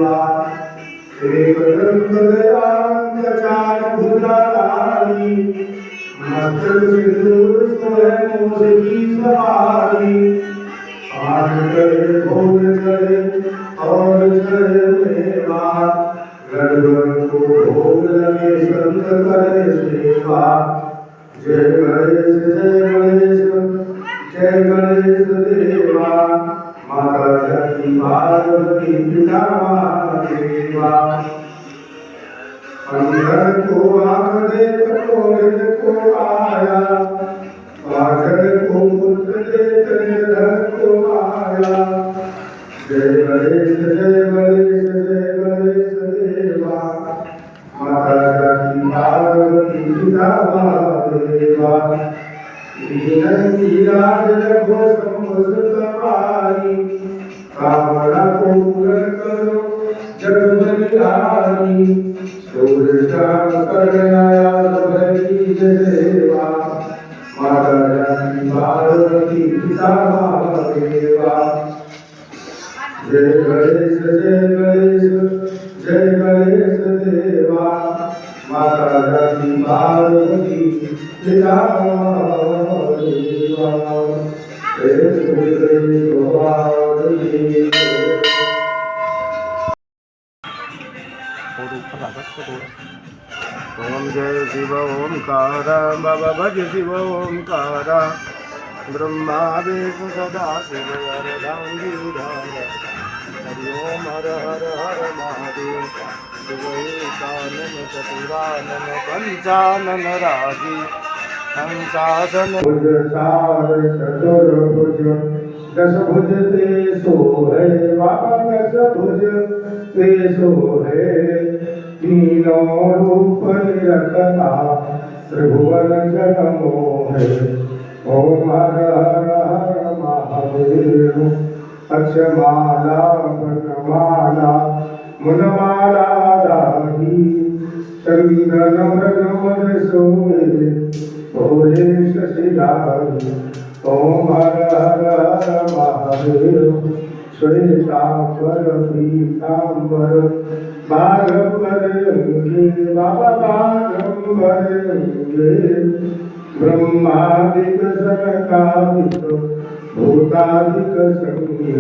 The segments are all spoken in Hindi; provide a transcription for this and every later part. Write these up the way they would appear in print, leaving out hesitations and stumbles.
महादेवा चारभुजाधारी मस्तक सिंदूर सोहे मोर की सवारी पाठ करे भोग करे और चढ़े मेवा गड़बड़ को भोग लगे संत करे सेवा जय गणेश जय गणेश देवा माता जगती पार्वती पिता महादेवा अंधर को आँख दे कोढ़ को आया पागल को पुत्र दे निर्धन को आया जय गणेश देवा माता जगती पार्वती पिता महादेवा राज रखो संवत्सरारी कामना को पूर्ण करो जग बलिहारी सूर्य श्याम करनाया सबकी सेवा माता जानी पार्वती पिता महादेवा जय गणेश देवा माता जानी पार्वती पिता महादेवा ओम जय शिव ओंकार बाबा भज शिव ओंकार ब्रह्मा विष्णु सदा शिव अर्धांगीधार हरि ओम हर हर हर महादेव शिवैकानन चतुरानन पंचानन राजी हंसासन भुज चार चतुर्भुज दस भुज ते सोहे बाबा दस भुज ते सोहे तीनों रूप निरखता त्रिभुवन जन मोहे ओम हर हर हर महादेव अक्षमाला वनमाला मुनमाला दाही चंदन मृगमद सोहे भोले शशिधारी ओम हर हर हर महादेव श्वेतांबर पीतांबर बाघंबर बाबा बाघंबर ब्रह्मादिक सनकादिक भूतादिक संगे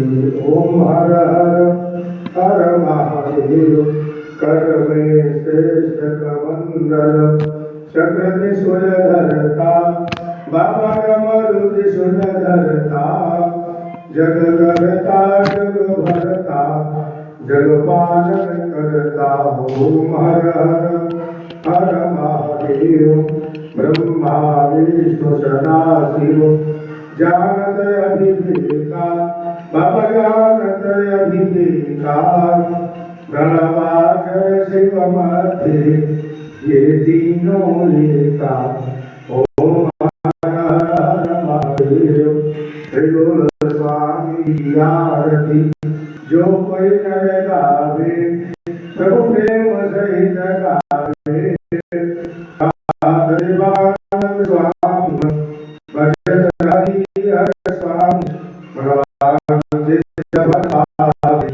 ओम हर हर हर महादेव कर में श्रेष्ठ कमंडल चक्र त्रिशूल धरता बाबा डमरू त्रिशूल धरता जग करता जग भरता जग पालन करता ओम हर हर हर महादेव ब्रह्मा विष्णु सदा शिव जानत अभिवेका बाबा जानत अभिवेका प्रणवाक्षर शिव मध्य ये तीनों लेता ओम हर हर महादेव त्रिलोक स्वामी आरती जो कोई नर गावे प्रभु प्रेम सहित गावे देवानंद स्वामी भजन हरि हर स्वामी भगवान जित भावे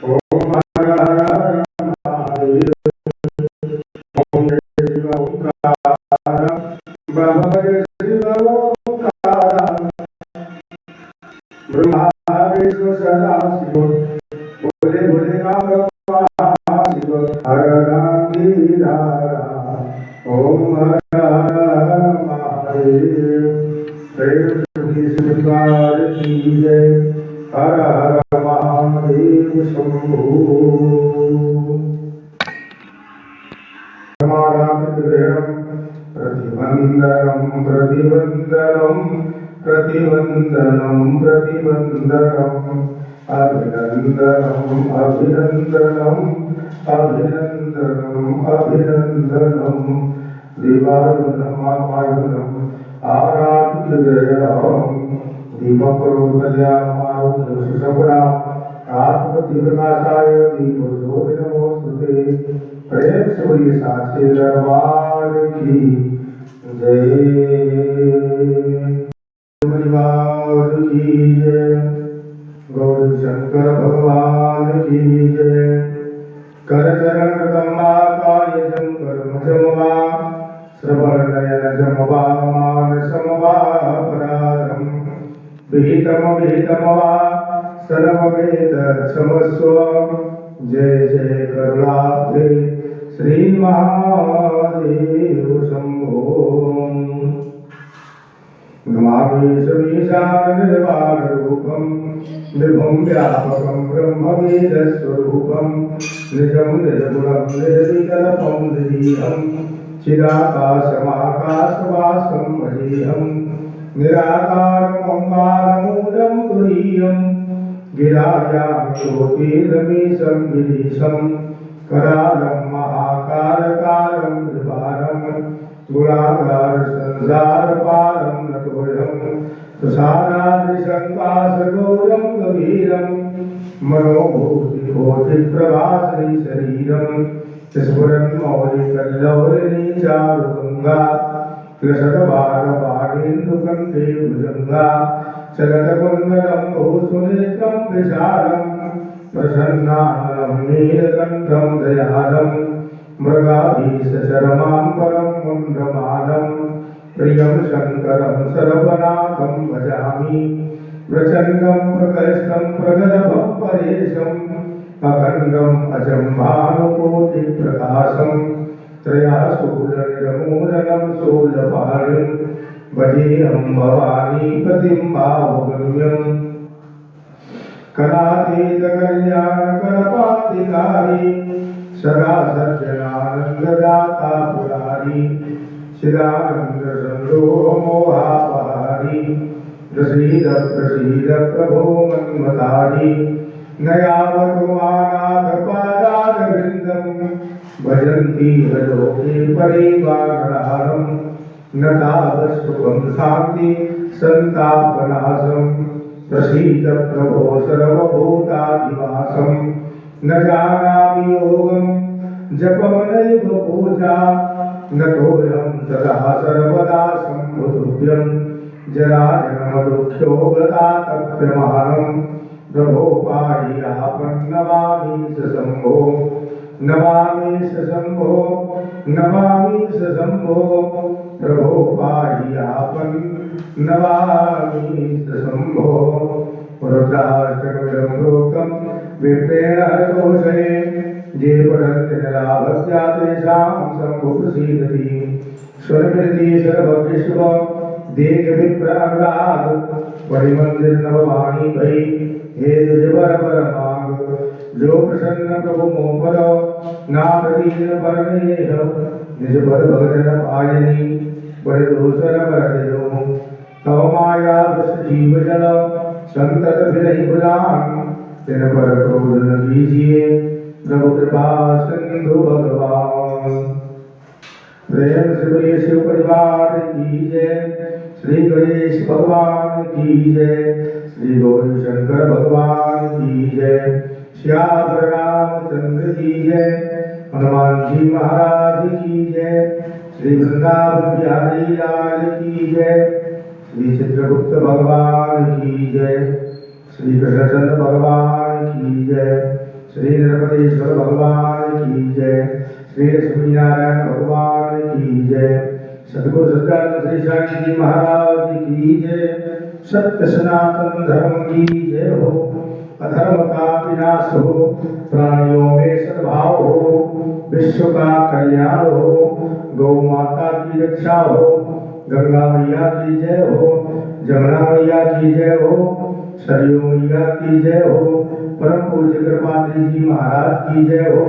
ओम हर हर महादेव ओम शिव ओंकार ब्रह्म शिव ओंकार ब्रह्मा विष्णु सदा शिव भोले भोले राम शिव हर रामगीधारा ओम हर हर महादेव प्रेम सुखी स्वीकार कीजिए हर हर महादेव शंभो प्रतिबंधनम प्रतिबंधनम प्रतिबंधनम प्रतिबंधनम अभिनंदनम अभिनंदनम अभिनंदनम अभिनंदनम दिवारुणमायुधम आराधितवेदम दीपकरोदयामारुद्ध सुषुप्रा आत्मतीव्रनाशाय दीपज्योतिर्नमोस्तुते प्रेम से बोलिए साचे दरबार की जय परिवार की जय गौर शंकर भगवान की जय करचरण वा कायजं कर्मजं वा श्रवणनयनजं वा मानसं वा परारं विहितं वा सर्वमेतत्क्षमस्व। जय जय करुणाब्धे श्री महादेव शंभो। नमामि समीशाननिर्वाणरूपं विभुं व्यापकं ब्रह्मवेदस्वरूपं निजं निर्गुणं निर्विकल्पं निरीहं चिदाकाशमाकाशवासं भजेऽहं निराकारं ओङ्कारमूलं तुरीयं गिरायां ज्योतिरमीशं गिरीशं करालं महाकारकारं त्रिवारं गुणागार संसारपारं नटोऽयं तुषाराद्रिशङ्काशगौरं गभीरं मनोभूतिकोटिप्रभासि शरीरं स्फुरन् मौलिकल्लौलिनीचारुगङ्गा लसत्बाणपाणीन्दुकण्ठे भुजङ्गा चलतकुण्डलं भूसुनेत्रं विशालं प्रसन्नाननं नीलकण्ठं दयालं मृगाधीशचरमाम्बरं मुण्डमालं प्रियं शङ्करं सर्वनाथं भजामि प्रचण्डं प्रकर्षं प्रगल्भं परेशम् अखण्डम् अजं भानुकोटिप्रकाशं त्रयाशूलनिर्मूलनं शूलपाणिं भजेऽहं भवानीपतिं भावगम्यम् कलातीतकल्याणकरपातिकारी सदा सज्जनानन्ददाता पुरारी चिदानन्दसन्दोहमोहापहारी प्रसीद प्रसीद प्रभो मन्मतारी नयावतु मानाथपादारविन्दं भजन्ति लोके परिवारहारं नतावस्तुकं शान्ति सन्तापनाशं प्रसीद प्रभो सर्वभूताधिवासं न जानामि योगं जपं नैव पूजा नतोऽयं सदा सर्वदा सम्भुतुभ्यं जराजन्मदुःख्यो गतातप्यमानं प्रभो पाहियापन् नमामि स शम्भो नमामि स शम्भो नमामि स शम्भो प्रभो पाहियापन् नमामि स शम्भो रुद्राष्टकमिदं प्रोक्तं विप्रेण हर्षोषये ये पठन्ति नराभक्त्या तेषां शम्भो प्रसीदति स्वर्गति सर्वविश्व देख विप्रागाद परिमंदिर नववाणी भई हे दुजबर पर मांग जो प्रसन्न प्रभु मोपर नाम दीन परमेह निज पद भगजन पायनी बड़े दोसर बर देव तव माया बस जीव जल संतत फिरहि बुलान तिन पर क्रोध न कीजिए प्रभु कृपा सिंधु भगवान। प्रेम से बोलिए शिव परिवार की जय, श्री गणेश भगवान की जय, श्री गौरी शंकर भगवान की जय, श्याम रामचंद्र की जय, हनुमान जी महाराज की जय, श्री वृंदावन बिहारी लाल की जय, श्री चित्रगुप्त भगवान की जय, श्री कृष्णचंद्र भगवान की जय, श्री नरपतेश्वर भगवान की जय, श्री लक्ष्मीनारायण भगवान की जय, सद्गुरु सत्यानंद श्री साई जी महाराज की जय। सत्य सनातन धर्म की जय हो, अधर्म का विनाश हो, प्राणियों में सद्भाव हो, विश्व का कल्याण हो, गौ माता की रक्षा हो, गंगा मैया की जय हो, जमुना मैया की जय हो, सरयू मैया की जय हो, परम पूज्य कृपात्री जी महाराज की जय हो,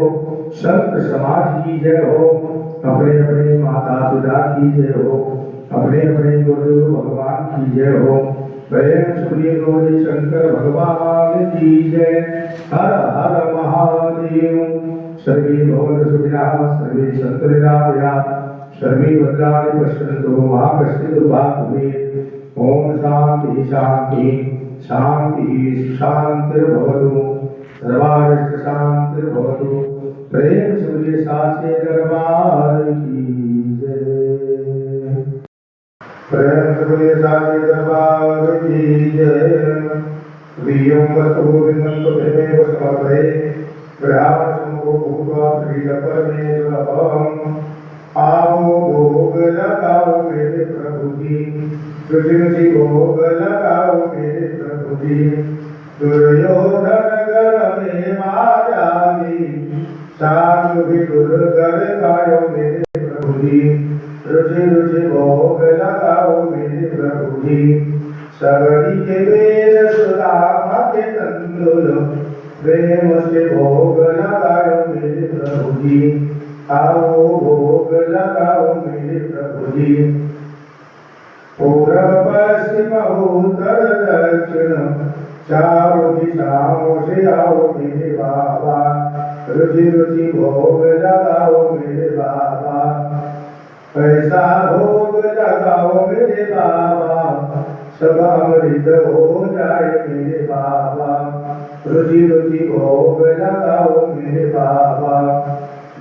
संत समाज की जय हो, अपने अपने माता पिता की जय हो, अपने अपने गुरुदेव भगवान की जय हो। प्रेम सुनिए गौरी शंकर भगवान की जय। हर हर महादेव। सर्वे भवन्तु सुखिनः, सर्वे सन्तु निरामयाः, सर्वे भद्राणि पश्यन्तु मा कश्चित् दुर्भाग् भवेत्। ओम शांति शांति शांति शांतिर्भवतु, सर्वारिष्ट शांतिर्भवतु। प्रेम से बोलिए साचे दरबार की जय। प्रेम से बोलिए साचे दरबार की जय। प्रियं वस्तु विन्दं तु देवे समर्पये ग्रहाण भूत्वा प्रीत परमेश्वरम् आओ भोग लगाओ मेरे प्रभु जी रुचि रुचि भोग लगाओ मेरे प्रभु जी दुर्योधन घर में मायावी साधु भी दुर्गर गायो मेरे प्रभु जी रुचि रुचि भोग लगाओ मेरे प्रभु जी सबरी के वेद सुदामा के तंदुल प्रेम से भोग लगाओ मेरे प्रभु जी आओ भोग लगाओ मेरे प्रभु जी पूर्व पश्चिम उत्तर दक्षिण चारों दिशाओं से आओ मेरे बाबा रुचि रुचि भोग लगाओ मेरे बाबा ऐसा भोग लगाओ मेरे बाबा सब अमृत हो जाए मेरे बाबा रुचि रुचि भोग लगाओ मेरे बाबा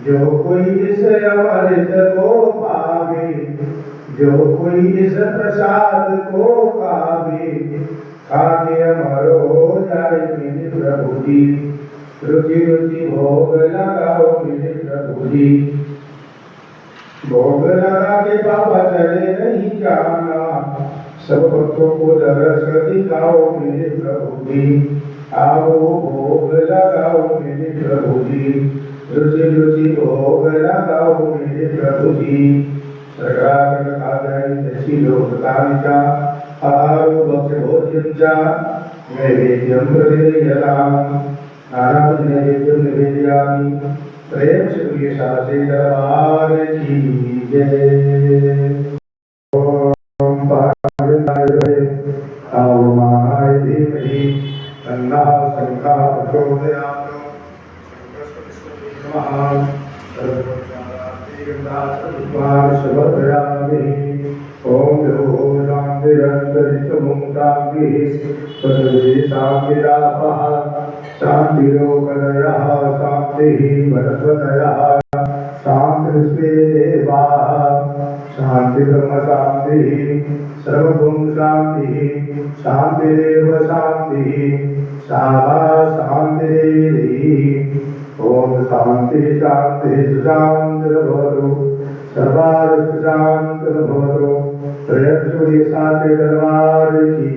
जो कोई इस अमृत को पावे जो कोई इस प्रसाद को पावे खाके अमर हो जाए मेरे प्रभु जी रुचि रुचि भोग लगाओ मेरे प्रभु जी भोग लगा के बाबा चले नहीं जाना सब भक्तों को दरस दिखाओ मेरे प्रभु जी आओ भोग लगाओ मेरे प्रभु जी रुचि रुचि भोग लगाओ मेरे प्रभु जी सरकार खादाई दशी लोकतानिचा आहारो भक्ष भोज्यंचा नैवेद्यं प्रदेयताम् नारायण नैवेद्यं निवेदयामि प्रेम से प्रिय सासे दरबार की जय ओम पार्वती आवमाय धीमहि तन्नः शंखः प्रचोदयात् महान सर्वज्ञानाति गंधासुद्वार शबदयामि ओम यो शांतिरन्तरिक्षमुं शान्तिः सर्वे शान्तिरापः शान्तिरोगदयः शान्तिः वरदयः शान्तिस्वेदेवाः शान्तिब्रह्म शान्तिः सर्वभूम शान्तिः शान्तिरेव शान्तिः शावा शान्तिरेव ओम शान्ति शान्ति शान्तिर्भवतु सर्वार्थ शान्तिर्भवतु त्रयं सूर्य साते दरबार की